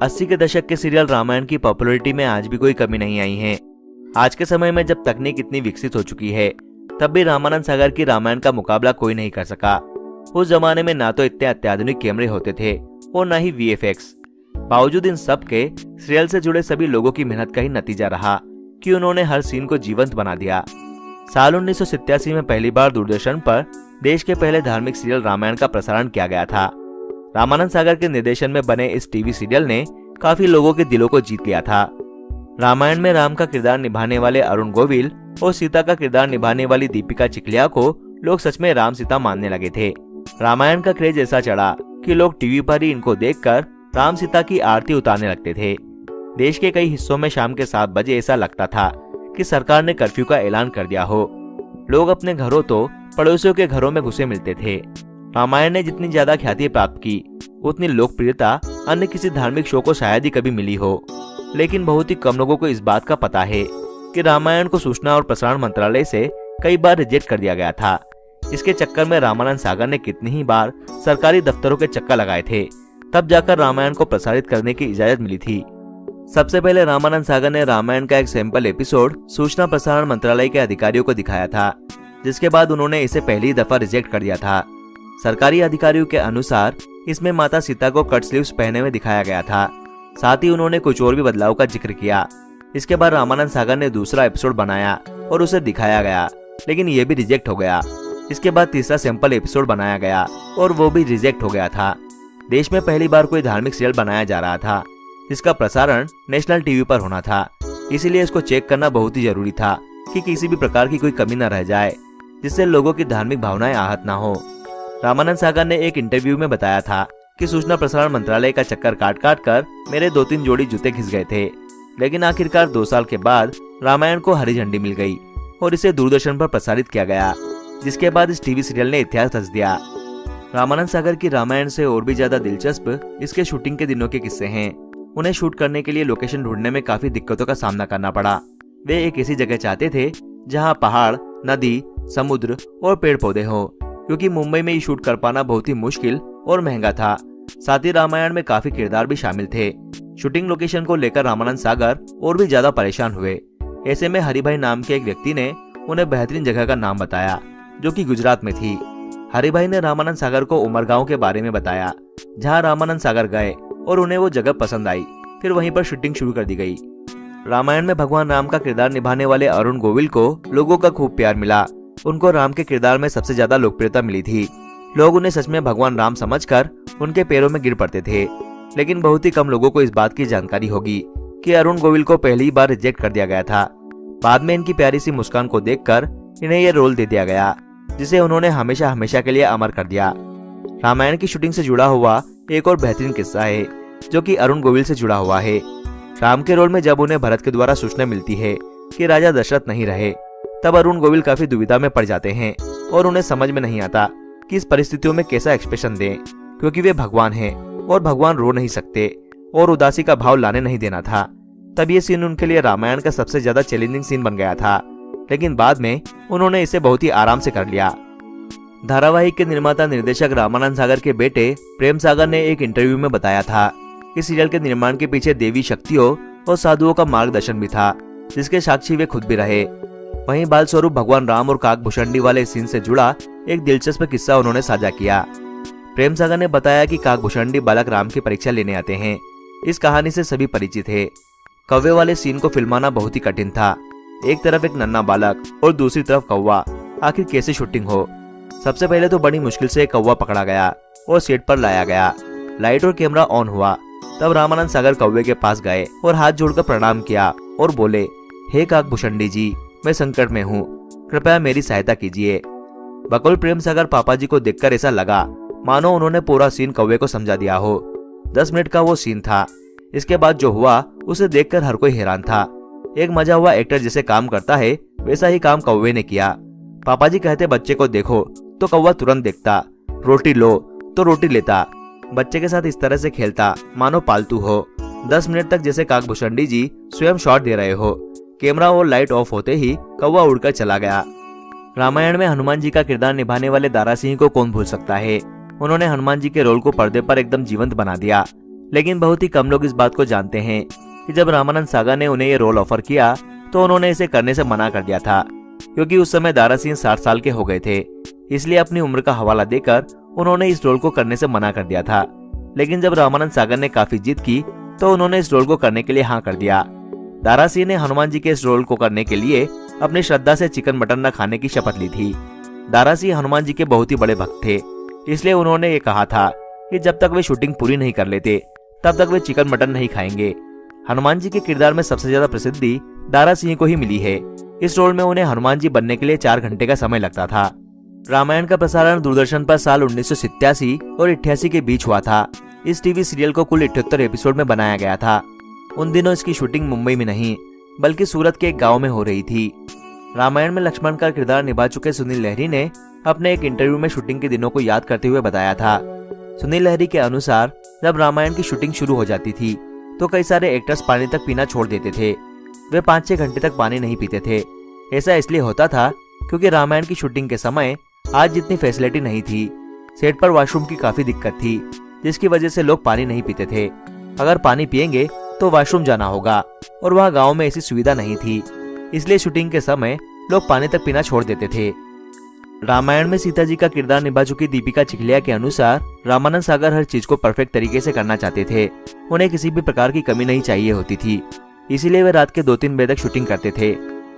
80 के दशक के सीरियल रामायण की पॉपुलैरिटी में आज भी कोई कमी नहीं आई है। आज के समय में जब तकनीक इतनी विकसित हो चुकी है, तब भी रामानंद सागर की रामायण का मुकाबला कोई नहीं कर सका। उस जमाने में ना तो इतने अत्याधुनिक कैमरे होते थे और न ही वीएफएक्स। बावजूद इन सब के सीरियल से जुड़े सभी लोगों की मेहनत का ही नतीजा रहा कि उन्होंने हर सीन को जीवंत बना दिया। साल 1987 में पहली बार दूरदर्शन पर देश के पहले धार्मिक सीरियल रामायण का प्रसारण किया गया था। रामानंद सागर के निर्देशन में बने इस टीवी सीरियल ने काफी लोगों के दिलों को जीत लिया था। रामायण में राम का किरदार निभाने वाले अरुण गोविल और सीता का किरदार निभाने वाली दीपिका चिखलिया को लोग सच में राम सीता मानने लगे थे। रामायण का क्रेज ऐसा चढ़ा कि लोग टीवी पर ही इनको देखकर राम सीता की आरती उतारने लगते थे। देश के कई हिस्सों में शाम के 7 बजे ऐसा लगता था कि सरकार ने कर्फ्यू का ऐलान कर दिया हो। लोग अपने घरों तो पड़ोसियों के घरों में घुसे मिलते थे। रामायण ने जितनी ज्यादा ख्याति प्राप्त की, उतनी लोकप्रियता अन्य किसी धार्मिक शो को शायद ही कभी मिली हो। लेकिन बहुत ही कम लोगों को इस बात का पता है कि रामायण को सूचना और प्रसारण मंत्रालय से कई बार रिजेक्ट कर दिया गया था। इसके चक्कर में रामानंद सागर ने कितनी ही बार सरकारी दफ्तरों के चक्कर लगाए थे, तब जाकर रामायण को प्रसारित करने की इजाजत मिली थी। सबसे पहले रामानंद सागर ने रामायण का एक सैंपल एपिसोड सूचना प्रसारण मंत्रालय के अधिकारियों को दिखाया था, जिसके बाद उन्होंने इसे पहली दफा रिजेक्ट कर दिया था। सरकारी अधिकारियों के अनुसार इसमें माता सीता को कट स्लीव्स पहने में दिखाया गया था। साथ ही उन्होंने कुछ और भी बदलाव का जिक्र किया। इसके बाद रामानंद सागर ने दूसरा एपिसोड बनाया और उसे दिखाया गया, लेकिन ये भी रिजेक्ट हो गया। इसके बाद तीसरा सैंपल एपिसोड बनाया गया और वो भी रिजेक्ट हो गया था। देश में पहली बार कोई धार्मिक सीरियल बनाया जा रहा था, जिसका प्रसारण नेशनल टीवी पर होना था। इसीलिए इसको चेक करना बहुत ही जरूरी था कि किसी भी प्रकार की कोई कमी न रह जाए, जिससे लोगों की धार्मिक भावनाएं आहत न हो। रामानंद सागर ने एक इंटरव्यू में बताया था कि सूचना प्रसारण मंत्रालय का चक्कर काट काट कर मेरे 2-3 जोड़ी जूते घिस गए थे, लेकिन आखिरकार 2 साल के बाद रामायण को हरी झंडी मिल गई और इसे दूरदर्शन पर प्रसारित किया गया, जिसके बाद इस टीवी सीरियल ने इतिहास रच दिया। रामानंद सागर की रामायण से और भी ज्यादा दिलचस्प इसके शूटिंग के दिनों के किस्से हैं। उन्हें शूट करने के लिए लोकेशन ढूंढने में काफी दिक्कतों का सामना करना पड़ा। वे एक ऐसी जगह चाहते थे जहां पहाड़, नदी, समुद्र और पेड़ पौधे हो, क्योंकि मुंबई में ये शूट कर पाना बहुत ही मुश्किल और महंगा था। साथ ही रामायण में काफी किरदार भी शामिल थे। शूटिंग लोकेशन को लेकर रामानंद सागर और भी ज्यादा परेशान हुए। ऐसे में हरिभाई नाम के एक व्यक्ति ने उन्हें बेहतरीन जगह का नाम बताया, जो कि गुजरात में थी। हरिभाई ने रामानंद सागर को उमरगांव के बारे में बताया, जहां रामानंद सागर गए और उन्हें वो जगह पसंद आई। फिर वहीं पर शूटिंग शुरू कर दी गई। रामायण में भगवान राम का किरदार निभाने वाले अरुण गोविल को लोगों का खूब प्यार मिला। उनको राम के किरदार में सबसे ज्यादा लोकप्रियता मिली थी। लोग उन्हें सच में भगवान राम समझकर उनके पैरों में गिर पड़ते थे। लेकिन बहुत ही कम लोगों को इस बात की जानकारी होगी कि अरुण गोविल को पहली बार रिजेक्ट कर दिया गया था। बाद में इनकी प्यारी सी मुस्कान को देखकर इन्हें यह रोल दे दिया गया, जिसे उन्होंने हमेशा हमेशा के लिए अमर कर दिया। रामायण की शूटिंग से जुड़ा हुआ एक और बेहतरीन किस्सा है, जो कि अरुण गोविल से जुड़ा हुआ है। राम के रोल में जब उन्हें भरत के द्वारा सूचना मिलती है कि राजा दशरथ नहीं रहे, तब अरुण गोविल काफी दुविधा में पड़ जाते हैं और उन्हें समझ में नहीं आता कि इस परिस्थितियों में कैसा एक्सप्रेशन दें, क्योंकि वे भगवान हैं और भगवान रो नहीं सकते और उदासी का भाव लाने नहीं देना था। तब ये सीन उनके लिए रामायण का सबसे ज्यादा चैलेंजिंग सीन बन गया था, लेकिन बाद में उन्होंने इसे बहुत ही आराम से कर लिया। धारावाहिक के निर्माता निर्देशक रामानंद सागर के बेटे प्रेम सागर ने एक इंटरव्यू में बताया था कि सीरियल के निर्माण के पीछे देवी शक्तियों और साधुओं का मार्गदर्शन भी था, जिसके साक्षी वे खुद भी रहे। वहीं बाल स्वरूप भगवान राम और काकभूषणी वाले सीन से जुड़ा एक दिलचस्प किस्सा उन्होंने साझा किया। प्रेम सागर ने बताया कि काकभूषणी बालक राम की परीक्षा लेने आते हैं। इस कहानी से सभी परिचित है। कौवे वाले सीन को फिल्माना बहुत ही कठिन था। एक तरफ एक नन्हा बालक और दूसरी तरफ कौवा, आखिर कैसे शूटिंग हो। सबसे पहले तो बड़ी मुश्किल से एक कौवा पकड़ा गया और सेट पर लाया गया। लाइट और कैमरा ऑन हुआ, तब रामानंद सागर कौवे के पास गए और हाथ जोड़कर प्रणाम किया और बोले, हे काकभूषणी जी, मैं संकट में हूँ, कृपया मेरी सहायता कीजिए। बकुल प्रेम सागर पापा जी को देखकर ऐसा लगा मानो उन्होंने पूरा सीन कौवे को समझा दिया हो। 10 मिनट का वो सीन था। इसके बाद जो हुआ उसे देखकर हर कोई हैरान था। एक मजा हुआ एक्टर जैसे काम करता है, वैसा ही काम कौवे ने किया। पापा जी कहते, बच्चे को देखो, तो कौवा तुरंत देखता, रोटी लो तो रोटी लेता, बच्चे के साथ इस तरह से खेलता मानो पालतू हो। 10 मिनट तक जैसे काकभूषणी जी स्वयं शॉट दे रहे हो। कैमरा और लाइट ऑफ होते ही कौवा उड़कर चला गया। रामायण में हनुमान जी का किरदार निभाने वाले दारा सिंह को कौन भूल सकता है। उन्होंने हनुमान जी के रोल को पर्दे पर एकदम जीवंत बना दिया। लेकिन बहुत ही कम लोग इस बात को जानते हैं कि जब रामानंद सागर ने उन्हें ये रोल ऑफर किया तो उन्होंने इसे करने से मना कर दिया था, क्योंकि उस समय दारा सिंह 60 साल के हो गए थे। इसलिए अपनी उम्र का हवाला देकर उन्होंने इस रोल को करने से मना कर दिया था। लेकिन जब रामानंद सागर ने काफी जिद की तो उन्होंने इस रोल को करने के लिए हाँ कर दिया। दारा सिंह ने हनुमान जी के इस रोल को करने के लिए अपनी श्रद्धा से चिकन मटन न खाने की शपथ ली थी। दारा सिंह हनुमान जी के बहुत ही बड़े भक्त थे, इसलिए उन्होंने ये कहा था कि जब तक वे शूटिंग पूरी नहीं कर लेते तब तक वे चिकन मटन नहीं खाएंगे। हनुमान जी के किरदार में सबसे ज्यादा प्रसिद्धि दारा सिंह को ही मिली है। इस रोल में उन्हें हनुमान जी बनने के लिए 4 घंटे का समय लगता था। रामायण का प्रसारण दूरदर्शन पर साल 1987 और 88 के बीच हुआ था। इस टीवी सीरियल को कुल 78 एपिसोड में बनाया गया था। उन दिनों इसकी शूटिंग मुंबई में नहीं बल्कि सूरत के एक गांव में हो रही थी। रामायण में लक्ष्मण का किरदार निभा चुके सुनील लहरी ने अपने एक इंटरव्यू में शूटिंग के दिनों को याद करते हुए बताया था। सुनील लहरी के अनुसार जब रामायण की शूटिंग शुरू हो जाती थी तो कई सारे एक्टर्स पानी तक पीना छोड़ देते थे। वे 5-6 घंटे तक पानी नहीं पीते थे। ऐसा इसलिए होता था क्योंकि रामायण की शूटिंग के समय आज जितनी फैसिलिटी नहीं थी। सेट पर वॉशरूम की काफी दिक्कत थी, जिसकी वजह से लोग पानी नहीं पीते थे। अगर पानी पिएंगे तो वॉशरूम जाना होगा और वहाँ गाँव में ऐसी सुविधा नहीं थी, इसलिए शूटिंग के समय लोग पानी तक पीना छोड़ देते थे। रामायण में सीता जी का किरदार निभा चुकी दीपिका चिखलिया के अनुसार रामानंद सागर हर चीज को परफेक्ट तरीके से करना चाहते थे। उन्हें किसी भी प्रकार की कमी नहीं चाहिए होती थी, इसीलिए वे रात के 2-3 बजे तक शूटिंग करते थे।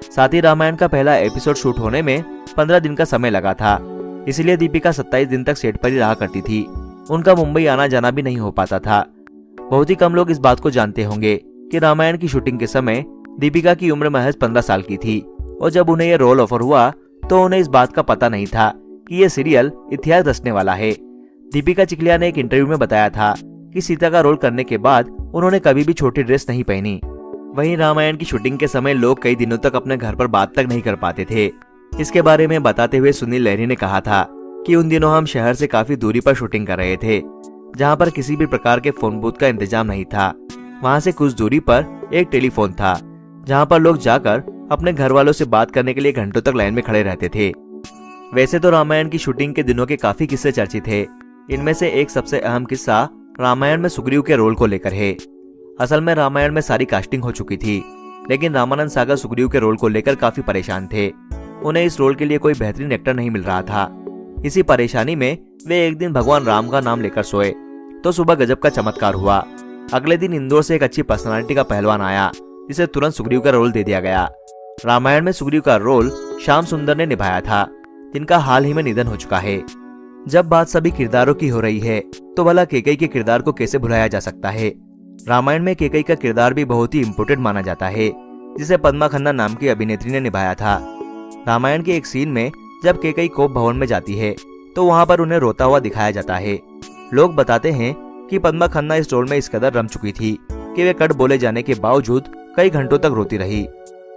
साथ ही रामायण का पहला एपिसोड शूट होने में 15 दिन का समय लगा था, इसलिए दीपिका 27 दिन तक सेट पर ही रहा करती थी। उनका मुंबई आना जाना भी नहीं हो पाता था। बहुत ही कम लोग इस बात को जानते होंगे कि रामायण की शूटिंग के समय दीपिका की उम्र महज 15 साल की थी और जब उन्हें यह रोल ऑफर हुआ तो उन्हें इस बात का पता नहीं था कि यह सीरियल इतिहास रचने वाला है। दीपिका चिखलिया ने एक इंटरव्यू में बताया था कि सीता का रोल करने के बाद उन्होंने कभी भी छोटी ड्रेस नहीं पहनी। वहीं रामायण की शूटिंग के समय लोग कई दिनों तक अपने घर पर बात तक नहीं कर पाते थे। इसके बारे में बताते हुए सुनील लहरी ने कहा था कि उन दिनों हम शहर से काफी दूरी पर शूटिंग कर रहे थे, जहां पर किसी भी प्रकार के फोन बूथ का इंतजाम नहीं था। वहां से कुछ दूरी पर एक टेलीफोन था, जहां पर लोग जाकर अपने घर वालों से बात करने के लिए घंटों तक लाइन में खड़े रहते थे। वैसे तो रामायण की शूटिंग के दिनों के काफी किस्से चर्चित थे। इनमें से एक सबसे अहम किस्सा रामायण में सुग्रीव के रोल को लेकर है। असल में रामायण में सारी कास्टिंग हो चुकी थी, लेकिन रामानंद सागर सुग्रीव के रोल को लेकर काफी परेशान थे। उन्हें इस रोल के लिए कोई बेहतरीन एक्टर नहीं मिल रहा था। इसी परेशानी में वे एक दिन भगवान राम का नाम लेकर सोए तो सुबह गजब का चमत्कार हुआ। अगले दिन इंदौर से एक अच्छी पर्सनालिटी का पहलवान आया, जिसे तुरंत सुग्रीव का रोल दे दिया गया। रामायण में सुग्रीव का रोल श्याम सुंदर ने निभाया था, जिनका हाल ही में निधन हो चुका है। जब बात सभी किरदारों की हो रही है तो भला केकई के किरदार को कैसे भुलाया जा सकता है। रामायण में केकई का किरदार भी बहुत ही इम्पोर्टेंट माना जाता है, जिसे पद्मा खन्ना नाम की अभिनेत्री ने निभाया था। रामायण के एक सीन में जब केकई कोप भवन में जाती है तो वहां पर उन्हें रोता हुआ दिखाया जाता है। लोग बताते हैं कि पद्मा खन्ना इस रोल में इस कदर रम चुकी थी कि वे कट बोले जाने के बावजूद कई घंटों तक रोती रही।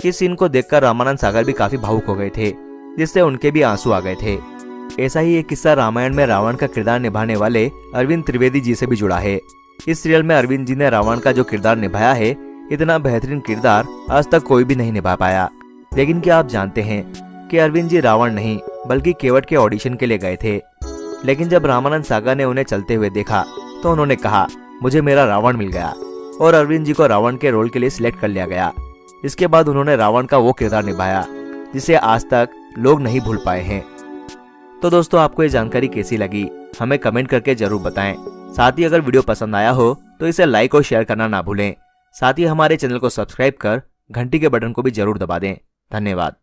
इस सीन को देखकर रामानंद सागर भी काफी भावुक हो गए थे, जिससे उनके भी आंसू आ गए थे। ऐसा ही एक किस्सा रामायण में रावण का किरदार निभाने वाले अरविंद त्रिवेदी जी से भी जुड़ा है। इस सीरियल में अरविंद जी ने रावण का जो किरदार निभाया है, इतना बेहतरीन किरदार आज तक कोई भी नहीं निभा पाया। लेकिन क्या आप जानते हैं कि अरविंद जी रावण नहीं बल्कि केवट के ऑडिशन के लिए गए थे। लेकिन जब रामानंद सागर ने उन्हें चलते हुए देखा तो उन्होंने कहा, मुझे मेरा रावण मिल गया, और अरविंद जी को रावण के रोल के लिए सिलेक्ट कर लिया गया। इसके बाद उन्होंने रावण का वो किरदार निभाया जिसे आज तक लोग नहीं भूल पाए हैं। तो दोस्तों, आपको ये जानकारी कैसी लगी हमें कमेंट करके जरूर बताएं। साथ ही अगर वीडियो पसंद आया हो तो इसे लाइक और शेयर करना ना भूलें। साथ ही हमारे चैनल को सब्सक्राइब कर घंटी के बटन को भी जरूर दबा दें। धन्यवाद।